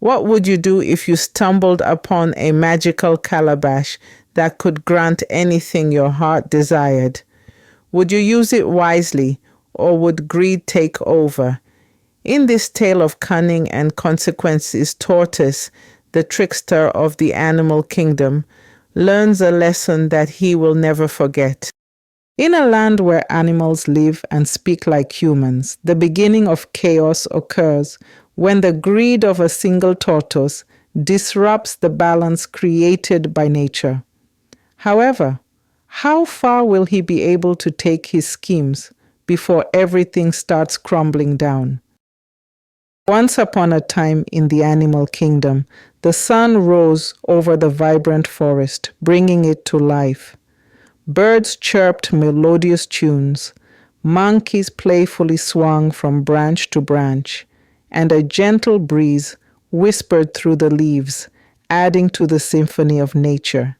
What would you do if you stumbled upon a magical calabash that could grant anything your heart desired? Would you use it wisely, or would greed take over? In this tale of cunning and consequences, Tortoise, the trickster of the animal kingdom, learns a lesson that he will never forget. In a land where animals live and speak like humans, the beginning of chaos occurs when the greed of a single tortoise disrupts the balance created by nature. However, how far will he be able to take his schemes before everything starts crumbling down? Once upon a time in the animal kingdom, the sun rose over the vibrant forest, bringing it to life. Birds chirped melodious tunes, monkeys playfully swung from branch to branch, and a gentle breeze whispered through the leaves, adding to the symphony of nature.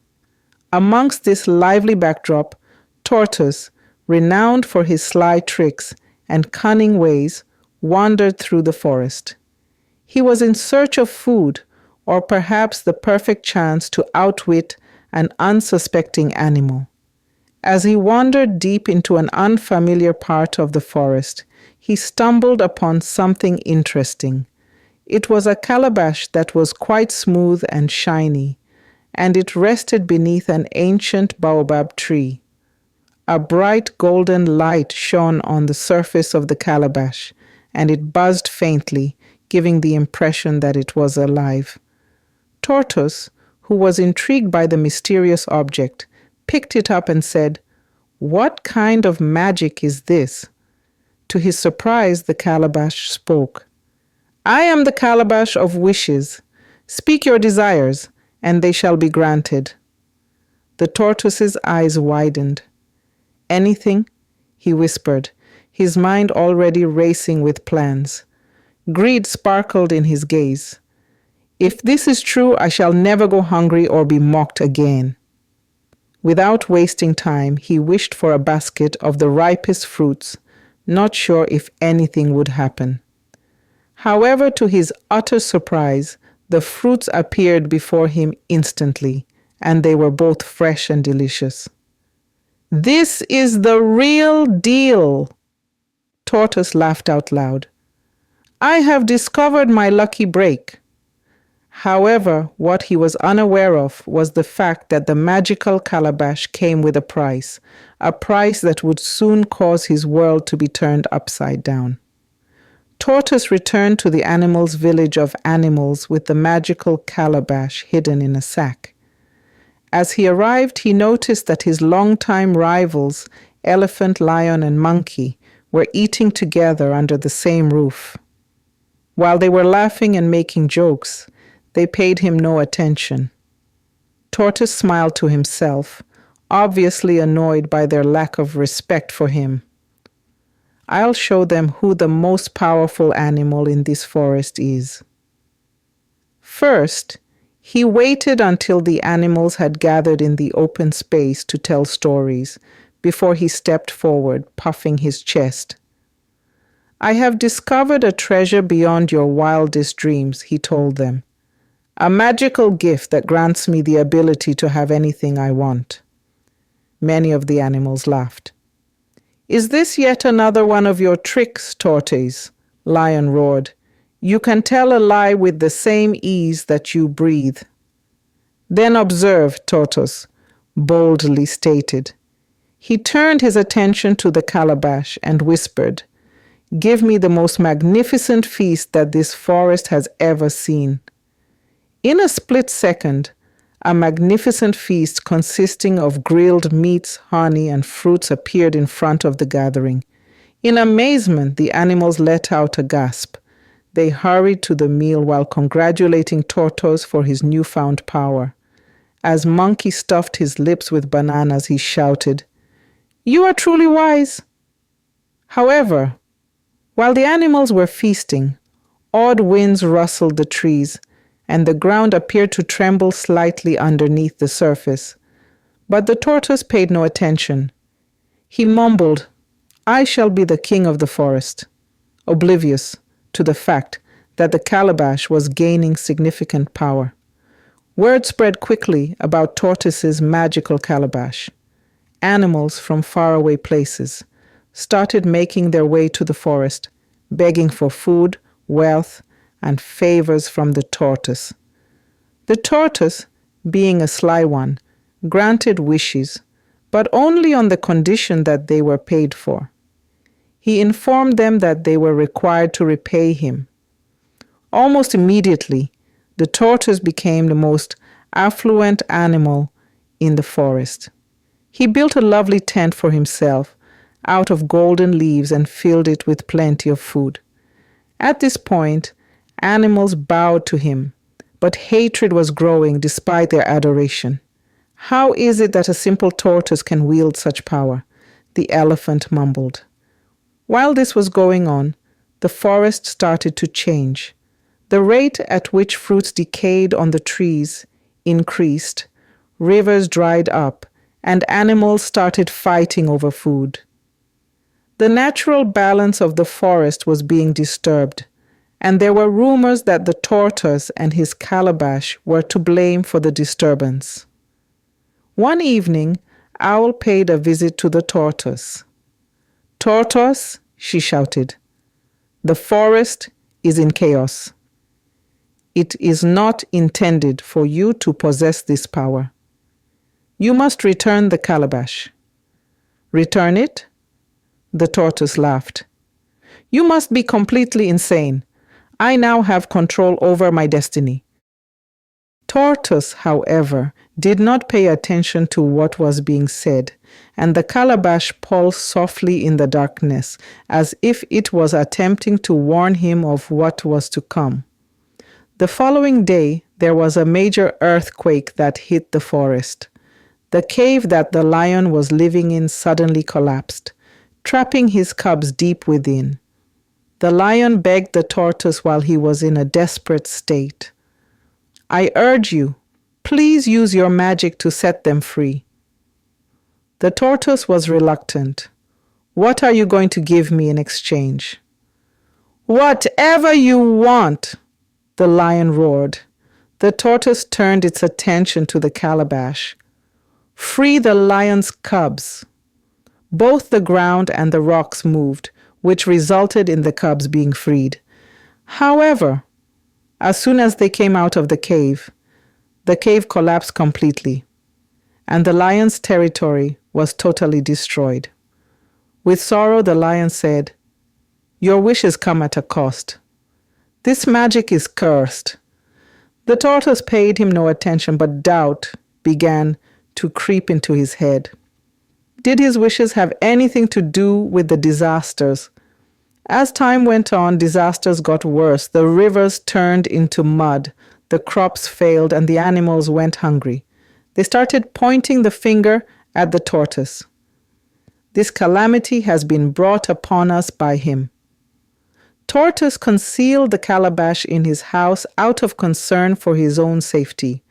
Amongst this lively backdrop, Tortoise, renowned for his sly tricks and cunning ways, wandered through the forest. He was in search of food, or perhaps the perfect chance to outwit an unsuspecting animal. As he wandered deep into an unfamiliar part of the forest, he stumbled upon something interesting. It was a calabash that was quite smooth and shiny, and it rested beneath an ancient baobab tree. A bright golden light shone on the surface of the calabash, and it buzzed faintly, giving the impression that it was alive. Tortoise, who was intrigued by the mysterious object, picked it up and said, "What kind of magic is this?" To his surprise, the calabash spoke. "I am the calabash of wishes. Speak your desires, and they shall be granted." The tortoise's eyes widened. "Anything?" he whispered, his mind already racing with plans. Greed sparkled in his gaze. "If this is true, I shall never go hungry or be mocked again." Without wasting time, he wished for a basket of the ripest fruits, not sure if anything would happen. However, to his utter surprise, the fruits appeared before him instantly, and they were both fresh and delicious. "This is the real deal!" Tortoise laughed out loud. "I have discovered my lucky break." However, what he was unaware of was the fact that the magical calabash came with a price that would soon cause his world to be turned upside down. Tortoise returned to the animals' village of animals with the magical calabash hidden in a sack. As he arrived, he noticed that his longtime rivals, elephant, lion, and monkey, were eating together under the same roof. While they were laughing and making jokes, they paid him no attention. Tortoise smiled to himself, obviously annoyed by their lack of respect for him. "I'll show them who the most powerful animal in this forest is." First, he waited until the animals had gathered in the open space to tell stories before he stepped forward, puffing his chest. "I have discovered a treasure beyond your wildest dreams," he told them. "A magical gift that grants me the ability to have anything I want." Many of the animals laughed. "Is this yet another one of your tricks, Tortoise?" Lion roared. "You can tell a lie with the same ease that you breathe." "Then observe," Tortoise boldly stated. He turned his attention to the calabash and whispered, "Give me the most magnificent feast that this forest has ever seen." In a split second, a magnificent feast consisting of grilled meats, honey, and fruits appeared in front of the gathering. In amazement, the animals let out a gasp. They hurried to the meal while congratulating Tortoise for his newfound power. As Monkey stuffed his lips with bananas, he shouted, "You are truly wise!" However, while the animals were feasting, odd winds rustled the trees, and the ground appeared to tremble slightly underneath the surface. But the tortoise paid no attention. He mumbled, "I shall be the king of the forest," oblivious to the fact that the calabash was gaining significant power. Word spread quickly about Tortoise's magical calabash. Animals from faraway places started making their way to the forest, begging for food, wealth, and favors from the tortoise. The tortoise, being a sly one, granted wishes, but only on the condition that they were paid for. He informed them that they were required to repay him. Almost immediately, the tortoise became the most affluent animal in the forest. He built a lovely tent for himself out of golden leaves and filled it with plenty of food. At this point, animals bowed to him, but hatred was growing despite their adoration. How is it that a simple tortoise can wield such power? The elephant mumbled. While this was going on, the forest started to change. The rate at which fruits decayed on the trees increased, rivers dried up, and animals started fighting over food. The natural balance of the forest was being disturbed, and there were rumors that the tortoise and his calabash were to blame for the disturbance. One evening, Owl paid a visit to the tortoise. "Tortoise," she shouted, "the forest is in chaos. It is not intended for you to possess this power. You must return the calabash." "Return it?" The tortoise laughed. "You must be completely insane. I now have control over my destiny." Tortoise, however, did not pay attention to what was being said, and the calabash pulsed softly in the darkness, as if it was attempting to warn him of what was to come. The following day, there was a major earthquake that hit the forest. The cave that the lion was living in suddenly collapsed, trapping his cubs deep within. The lion begged the tortoise while he was in a desperate state. "I urge you, please use your magic to set them free." The tortoise was reluctant. "What are you going to give me in exchange?" "Whatever you want," the lion roared. The tortoise turned its attention to the calabash. "Free the lion's cubs." Both the ground and the rocks moved, which resulted in the cubs being freed. However, as soon as they came out of the cave collapsed completely, and the lion's territory was totally destroyed. With sorrow, the lion said, "Your wishes come at a cost. This magic is cursed." The tortoise paid him no attention, but doubt began to creep into his head. Did his wishes have anything to do with the disasters? As time went on, disasters got worse. The rivers turned into mud, the crops failed, and the animals went hungry. They started pointing the finger at the tortoise. "This calamity has been brought upon us by him." Tortoise concealed the calabash in his house out of concern for his own safety.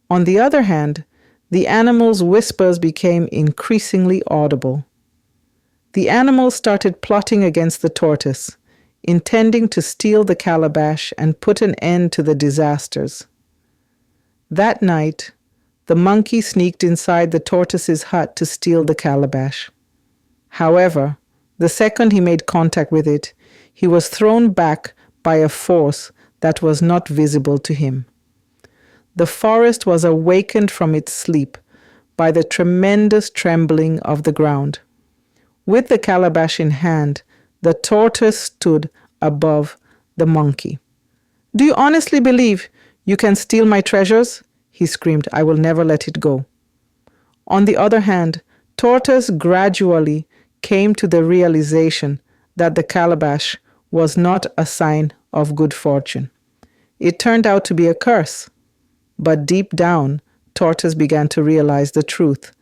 On the other hand, the animals' whispers became increasingly audible. The animals started plotting against the tortoise, intending to steal the calabash and put an end to the disasters. That night, the monkey sneaked inside the tortoise's hut to steal the calabash. However, the second he made contact with it, he was thrown back by a force that was not visible to him. The forest was awakened from its sleep by the tremendous trembling of the ground. With the calabash in hand, the tortoise stood above the monkey. "Do you honestly believe you can steal my treasures?" he screamed. "I will never let it go." On the other hand, Tortoise gradually came to the realization that the calabash was not a sign of good fortune. It turned out to be a curse. But deep down, Tortoise began to realize the truth.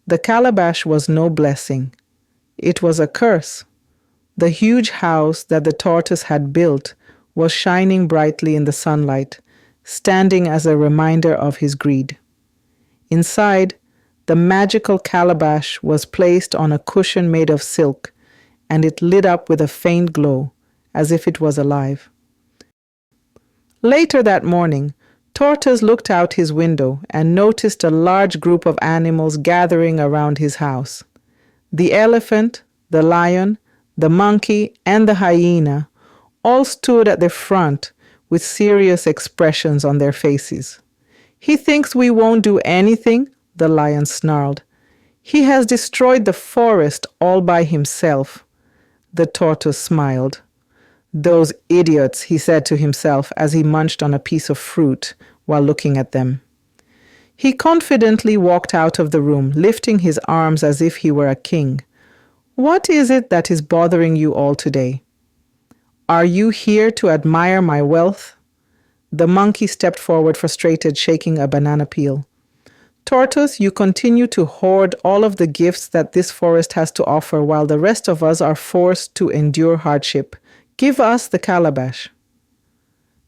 The calabash was no blessing. It was a curse. The huge house that the tortoise had built was shining brightly in the sunlight, standing as a reminder of his greed. Inside, the magical calabash was placed on a cushion made of silk, and it lit up with a faint glow, as if it was alive. Later that morning, Tortoise looked out his window and noticed a large group of animals gathering around his house. The elephant, the lion, the monkey, and the hyena all stood at the front with serious expressions on their faces. "He thinks we won't do anything," the lion snarled. "He has destroyed the forest all by himself." The tortoise smiled. "Those idiots," he said to himself as he munched on a piece of fruit while looking at them. He confidently walked out of the room, lifting his arms as if he were a king. "What is it that is bothering you all today? Are you here to admire my wealth?" The monkey stepped forward, frustrated, shaking a banana peel. "Tortoise, you continue to hoard all of the gifts that this forest has to offer while the rest of us are forced to endure hardship. Give us the calabash."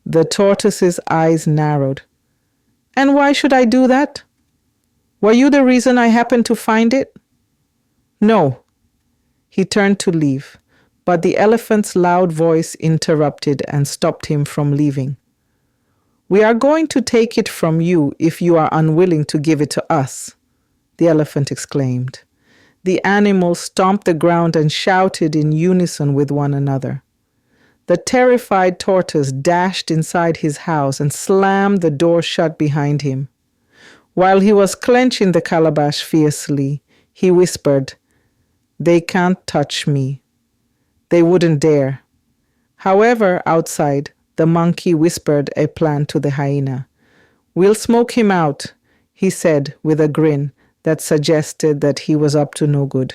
The tortoise's eyes narrowed. "And why should I do that? Were you the reason I happened to find it?" "No." He turned to leave, but the elephant's loud voice interrupted and stopped him from leaving. "We are going to take it from you if you are unwilling to give it to us," the elephant exclaimed. The animals stomped the ground and shouted in unison with one another. The terrified tortoise dashed inside his house and slammed the door shut behind him. While he was clenching the calabash fiercely, he whispered, "They can't touch me. They wouldn't dare." However, outside, the monkey whispered a plan to the hyena. "We'll smoke him out," he said with a grin that suggested that he was up to no good.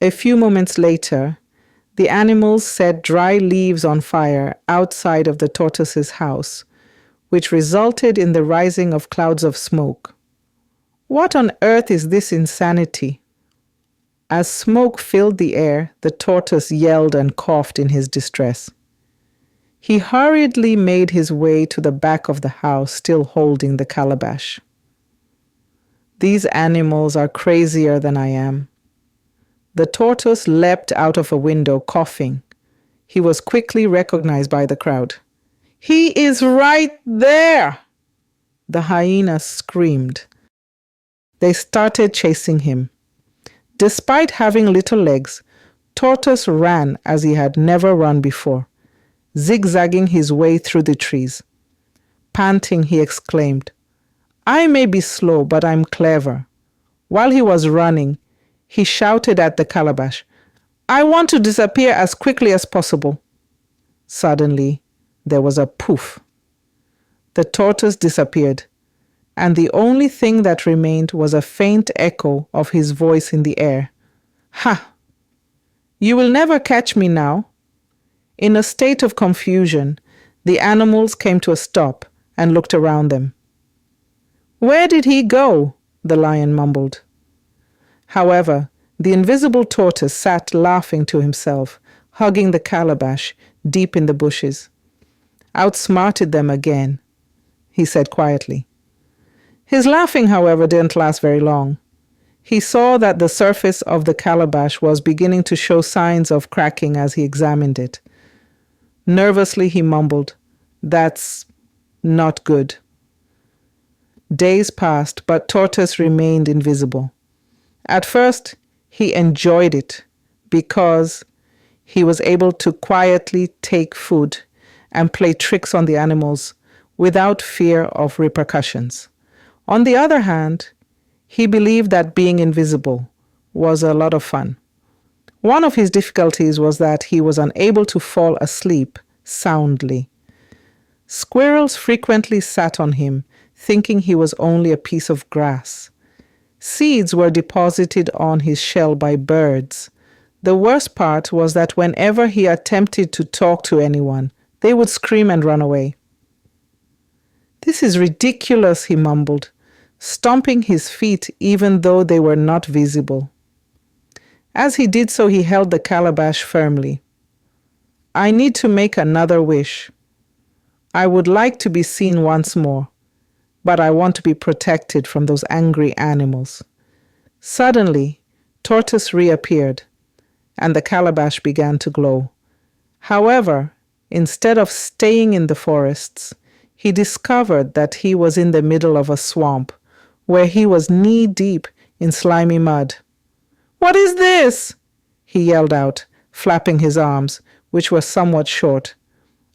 A few moments later, the animals set dry leaves on fire outside of the tortoise's house, which resulted in the rising of clouds of smoke. "What on earth is this insanity?" As smoke filled the air, the tortoise yelled and coughed in his distress. He hurriedly made his way to the back of the house, still holding the calabash. "These animals are crazier than I am." The tortoise leapt out of a window, coughing. He was quickly recognized by the crowd. "He is right there!" The hyena screamed. They started chasing him. Despite having little legs, Tortoise ran as he had never run before, zigzagging his way through the trees. Panting, he exclaimed, "I may be slow, but I'm clever." While he was running, he shouted at the calabash, "I want to disappear as quickly as possible." Suddenly, there was a poof. The tortoise disappeared, and the only thing that remained was a faint echo of his voice in the air. "Ha! You will never catch me now." In a state of confusion, the animals came to a stop and looked around them. "Where did he go?" the lion mumbled. However, the invisible tortoise sat laughing to himself, hugging the calabash deep in the bushes. "Outsmarted them again," he said quietly. His laughing, however, didn't last very long. He saw that the surface of the calabash was beginning to show signs of cracking as he examined it. Nervously, he mumbled, "That's not good." Days passed, but Tortoise remained invisible. At first, he enjoyed it because he was able to quietly take food and play tricks on the animals without fear of repercussions. On the other hand, he believed that being invisible was a lot of fun. One of his difficulties was that he was unable to fall asleep soundly. Squirrels frequently sat on him, thinking he was only a piece of grass. Seeds were deposited on his shell by birds. The worst part was that whenever he attempted to talk to anyone, they would scream and run away. "This is ridiculous," he mumbled, stomping his feet even though they were not visible. As he did so, he held the calabash firmly. "I need to make another wish. I would like to be seen once more, but I want to be protected from those angry animals." Suddenly, Tortoise reappeared, and the calabash began to glow. However, Instead of staying in the forests, he discovered that he was in the middle of a swamp where he was knee-deep in slimy mud. "What is this?" he yelled out, flapping his arms, which were somewhat short.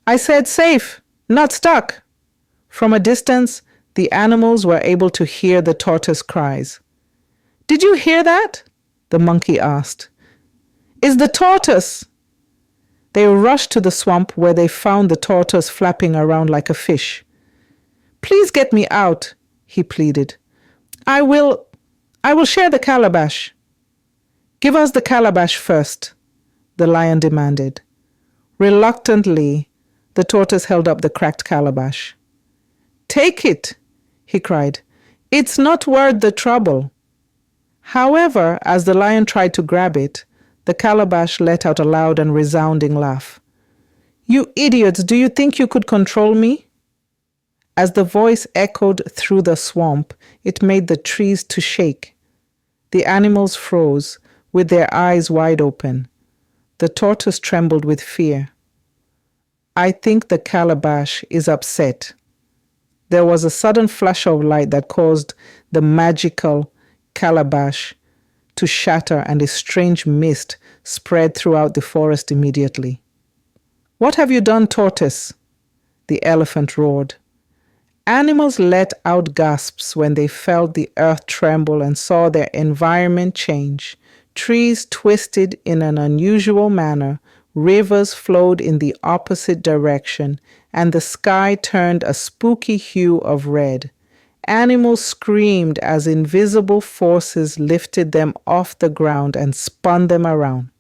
"I said safe, not stuck." From a distance, the animals were able to hear the tortoise cries. "Did you hear that?" the monkey asked. "It's the tortoise!" They rushed to the swamp where they found the tortoise flapping around like a fish. "Please get me out," he pleaded. I will share the calabash." "Give us the calabash first," the lion demanded. Reluctantly, the tortoise held up the cracked calabash. "Take it," he cried. "It's not worth the trouble." However, as the lion tried to grab it, the calabash let out a loud and resounding laugh. "You idiots, do you think you could control me?" As the voice echoed through the swamp, it made the trees to shake. The animals froze, with their eyes wide open. The tortoise trembled with fear. "I think the calabash is upset." There was a sudden flash of light that caused the magical calabash to shatter, and a strange mist spread throughout the forest immediately. "What have you done, tortoise?" the elephant roared. Animals let out gasps when they felt the earth tremble and saw their environment change. Trees twisted in an unusual manner, rivers flowed in the opposite direction, and the sky turned a spooky hue of red. Animals screamed as invisible forces lifted them off the ground and spun them around.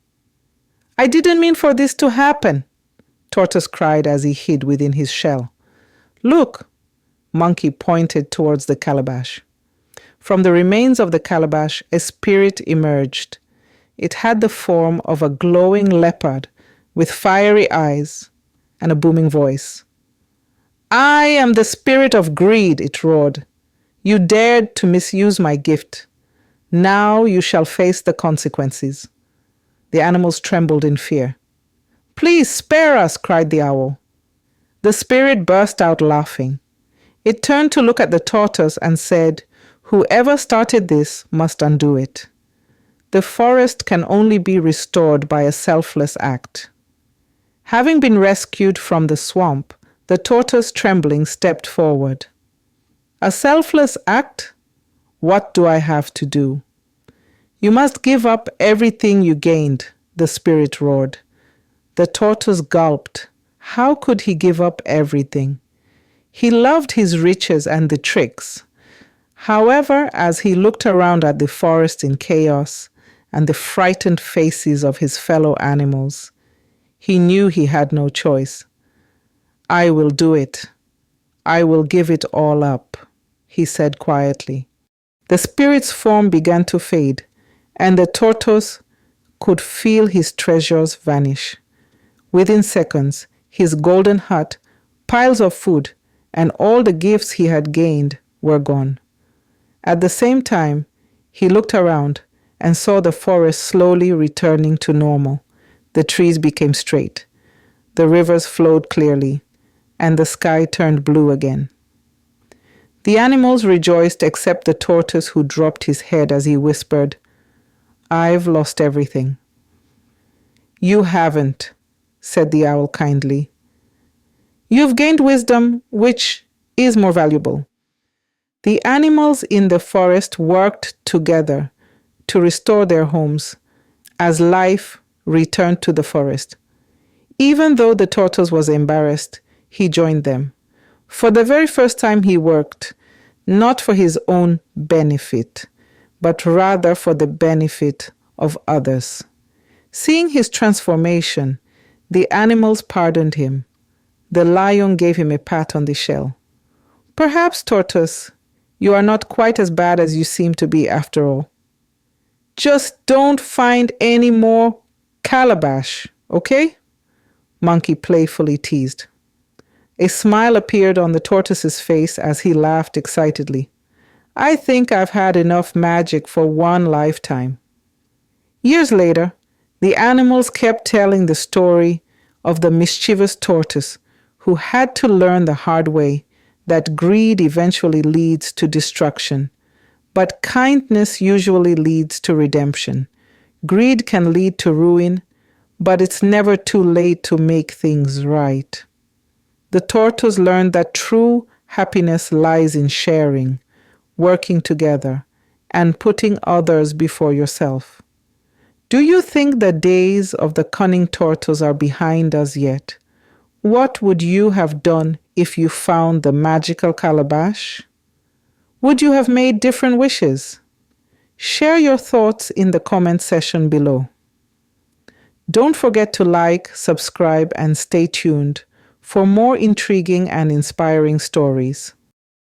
"I didn't mean for this to happen," Tortoise cried as he hid within his shell. "Look," Monkey pointed towards the calabash. From the remains of the calabash, a spirit emerged. It had the form of a glowing leopard with fiery eyes and a booming voice. "I am the spirit of greed," it roared. "You dared to misuse my gift. Now you shall face the consequences." The animals trembled in fear. "Please spare us," cried the owl. The spirit burst out laughing. It turned to look at the tortoise and said, "Whoever started this must undo it. The forest can only be restored by a selfless act." Having been rescued from the swamp, the tortoise, trembling, stepped forward. "A selfless act? What do I have to do?" "You must give up everything you gained," the spirit roared. The tortoise gulped. How could he give up everything? He loved his riches and the tricks. However, as he looked around at the forest in chaos and the frightened faces of his fellow animals, he knew he had no choice. "I will do it. I will give it all up," he said quietly. The spirit's form began to fade, and the tortoise could feel his treasures vanish. Within seconds, his golden hut, piles of food, and all the gifts he had gained were gone. At the same time, he looked around and saw the forest slowly returning to normal. The trees became straight. The rivers flowed clearly, and the sky turned blue again. The animals rejoiced except the tortoise, who dropped his head as he whispered, "I've lost everything." "You haven't," said the owl kindly. "You've gained wisdom, which is more valuable." The animals in the forest worked together to restore their homes as life returned to the forest. Even though the tortoise was embarrassed, he joined them. For the very first time he worked, not for his own benefit, but rather for the benefit of others. Seeing his transformation, the animals pardoned him. The lion gave him a pat on the shell. "Perhaps, tortoise, you are not quite as bad as you seem to be after all. Just don't find any more calabash, okay?" Monkey playfully teased. A smile appeared on the tortoise's face as he laughed excitedly. "I think I've had enough magic for one lifetime." Years later, the animals kept telling the story of the mischievous tortoise who had to learn the hard way that greed eventually leads to destruction, but kindness usually leads to redemption. Greed can lead to ruin, but it's never too late to make things right. The tortoise learned that true happiness lies in sharing, working together, and putting others before yourself. Do you think the days of the cunning tortoise are behind us yet? What would you have done if you found the magical calabash? Would you have made different wishes? Share your thoughts in the comment section below. Don't forget to like, subscribe, and stay tuned for more intriguing and inspiring stories.